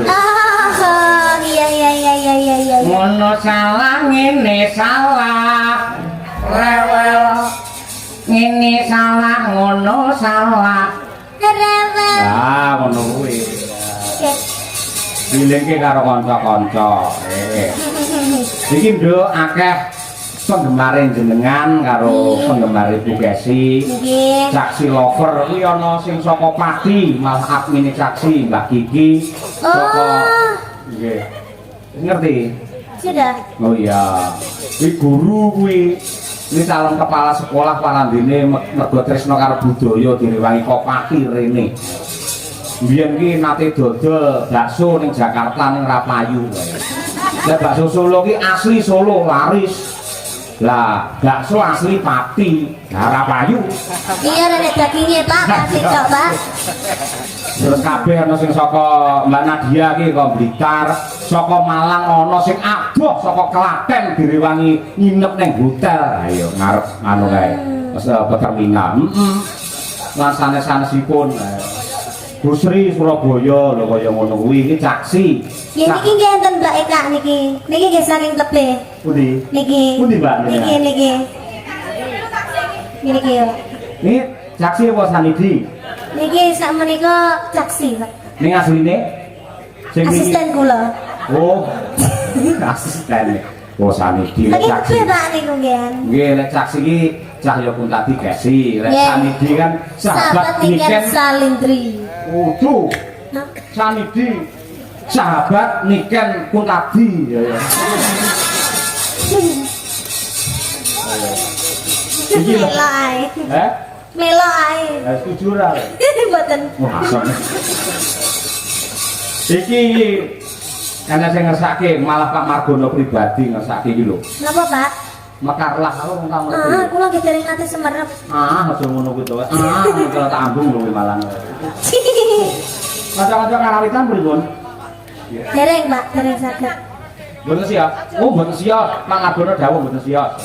Oh, iya. Ngono salah ngene salah. Rewel. Ngene salah ngono salah. Rewel. Ah, ngono kuwi. Dilengke karo kanca-kanca. Iki nduk akeh penggemare jenengan karo penggemar Ibu Kesi. Nggih. Saksi lover kuwi ana sing saka Pati, malah admine saksi Mbak Kiki. Saka nggih. Ngerti? Sudah. Oh iya. Kuwi guru kuwi. Ini calon kepala sekolah parandene mergo tresno karo budaya direwangi kok Pati rene. Biyen ki nate dodol bakso ning Jakarta ning Rapayu. Lah bakso Solo ki asli Solo laris. Lah bakso asli Pati, nah Rapayu. Iya nek dagingnya Pak, kasih coba. Terus kabeh ana sing saka Mbak Nadia ki kok Blitar, saka Malang ana sing adoh saka Klaten direwangi nginep ning hotel. Ayo ngarep anu kae. Wis terminal. Lan sanes-sanesipun Busri Surabaya lho kaya ngono kuwi iki caksi. Ya niki nggih enten Mbak Eka niki. Niki nggih saking tebe. Pundi? Niki. Pundi Mbak? Niki. Niki yo. Ini caksi apa sanidi? Niki sak menika caksi, Pak. Ning asline sing Asisten kula. Oh. Asisten. Oh sanidi Lagi caksi. tebe Pak niku nggih. Nggih lek caksi iki Cahya pun tadi Kesi, lek sanidi kan sahabat niken niken Salindri. Udu. Sanidi sahabat niken Kuntadi ya ya. Iki lho. Melo ae. Melo ae. Setuju ra? Mboten. Wah, asem. Iki ana sing ngersake malah Pak Margono pribadi ngersake iki lho. Napa, Pak? Mekarlah kalau ngomong Kula ki dereng nate semerep. aja ngono kuwi to. Kalau tak ambung lho malah. Kanca-kanca karawitan pripun? Dereng, Pak, dereng saged. Mboten siap. Oh, mboten siap. Pak Margono dawuh mboten siap.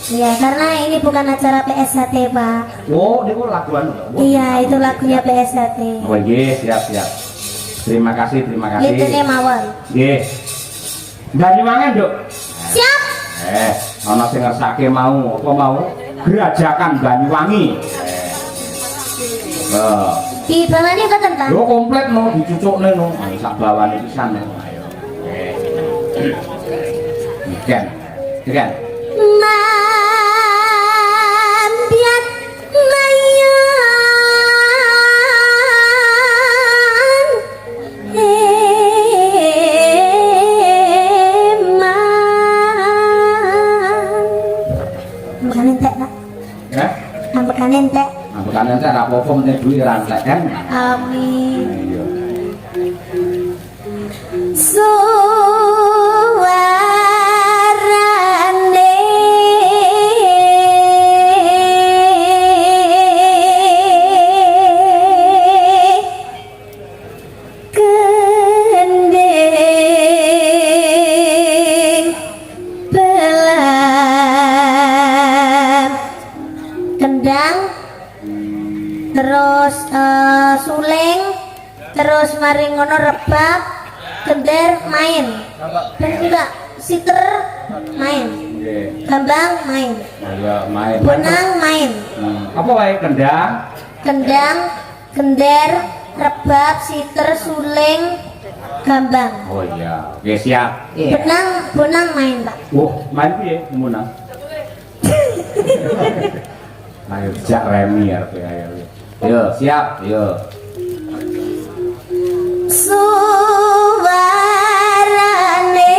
Iya, karena ini bukan acara PSHT, Pak. Oh, niku laguan lho. Iya, itu lagunya PSHT. Oh, nggih, siap. Terima kasih. Itu mawon. Nggih. Banyuwangen, Nduk. Siap. Ana sing ngersake mau apa mau? Gerajakan Banyuwangi. Di bawahnya mboten, Pak. Yo komplit no, dicucukne no. Ayo sak bawane pisan no. Ayo. Ikan. Mambiat mayan Ambekan entek, Pak. Ambekan entek. Ambekan entek ra apa-apa meneh duwe ra entek kan. Amin. Iya. Suarane gending belam kendang terus suling terus mari ngono rebab gender main dan enggak siter main gambang main Main. bonang main Apa wae kendang? kendang gender rebab siter suling gambang Oh iya. Oke, siap. bonang main, Pak. Main piye munang? Ayo jak remi arep ayo. Yo, siap, yo. Suarane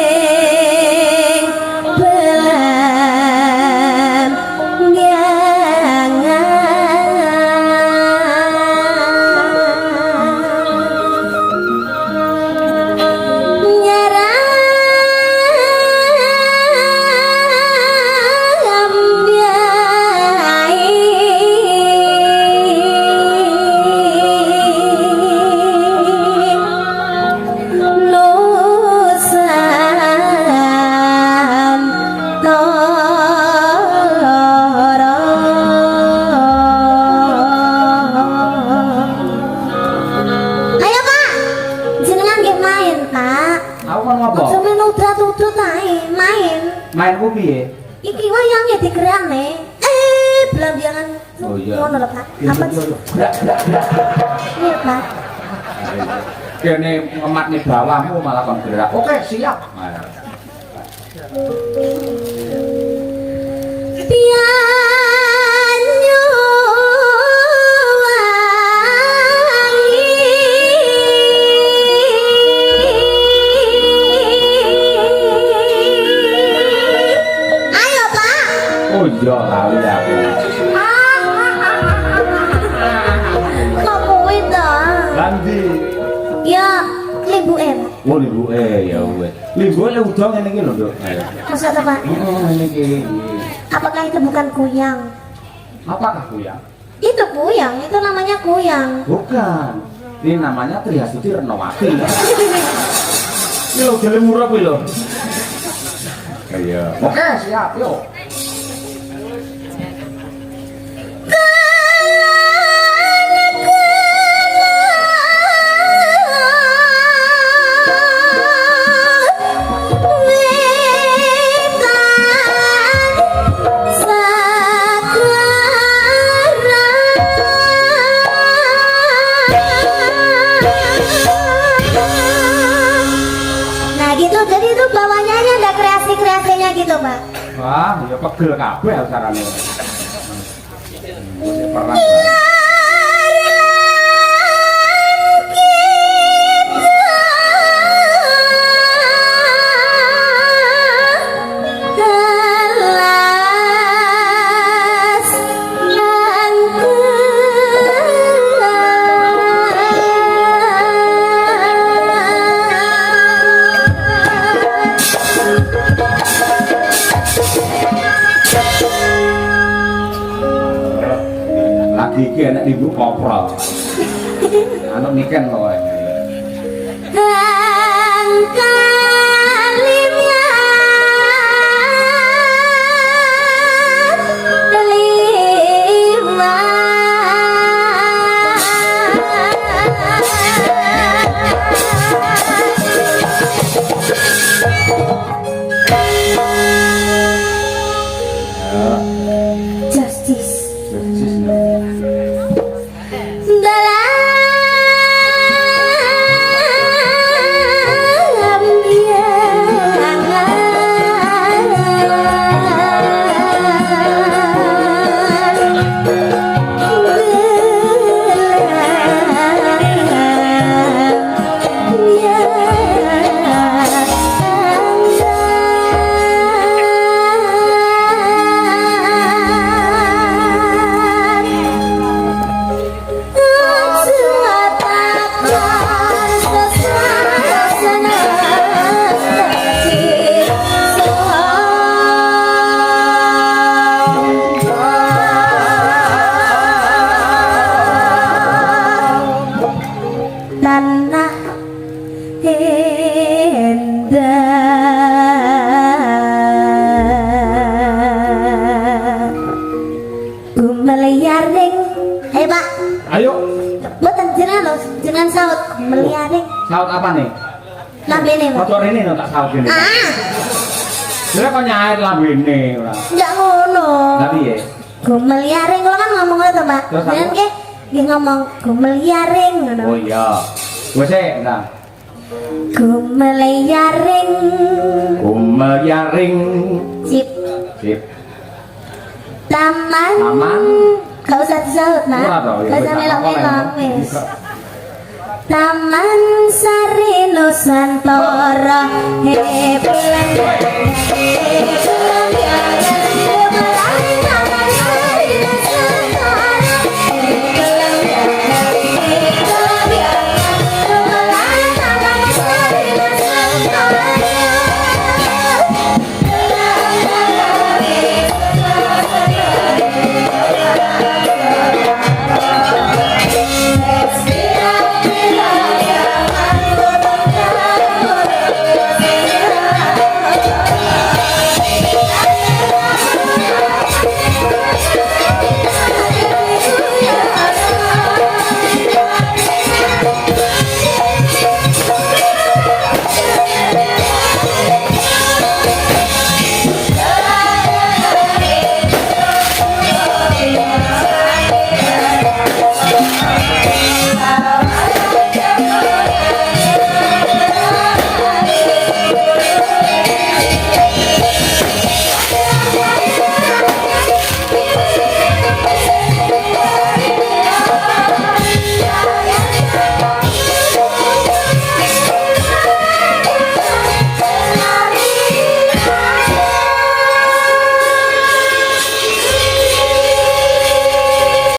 gending belam nyangan ku piye? Iki wayangnya digerakne. Belambiangan. Oh iya. Ngono lho, Pak. Apa sih? Grak. Iya, Pak. Kene ngemat nih bawahmu malah kon gerak. Oke, siap. Pianyo wangi. Ayo, Pak. Oh iya, lali aku. Kok kuwi to? Landi. Ya, Ibu Em. Oh, Ibu ya wes. Ibu udah ngene iki lho, Nduk. Ayo. Masa to, Pak? Ngene iki. Apakah itu bukan kuyang? Apakah kuyang? Itu kuyang, itu namanya kuyang. Bukan. Ini namanya Triastuti Renowati. Ini lo gelem murah kuwi lho. Iya. Oke, siap, yuk. Nah gitu, jadi itu bawahnya ada kreasi-kreasinya gitu, Pak. Wah, ya pegel kabeh acarane. Perang. Lagi iki enek ibu koprol. Anu niken kowe. Justice. Tanah endah meliaring. Ayo, Pak. Ayo. Boten jenengan lho, jenengan saut meliaring. Saut apa nih? Lambene, Pak. Motor ini no tak saut gini. Dia kok nyair lambene ora. Enggak ngono. Lah piye? Gumeliaring kula kan ngomong ngono to, Pak. Terus apa? Jenengan ki nggih ngomong gumeliaring ngono. Oh iya. Wes nah. Gumeliaring. Gumeliaring. Sip. Sip. Taman. Taman. Gak usah disaut, Pak. Ora toh, ya Gak wis, usah tak melok-melok apa-apa, wis. ya. Taman Sari Nusantara, bulan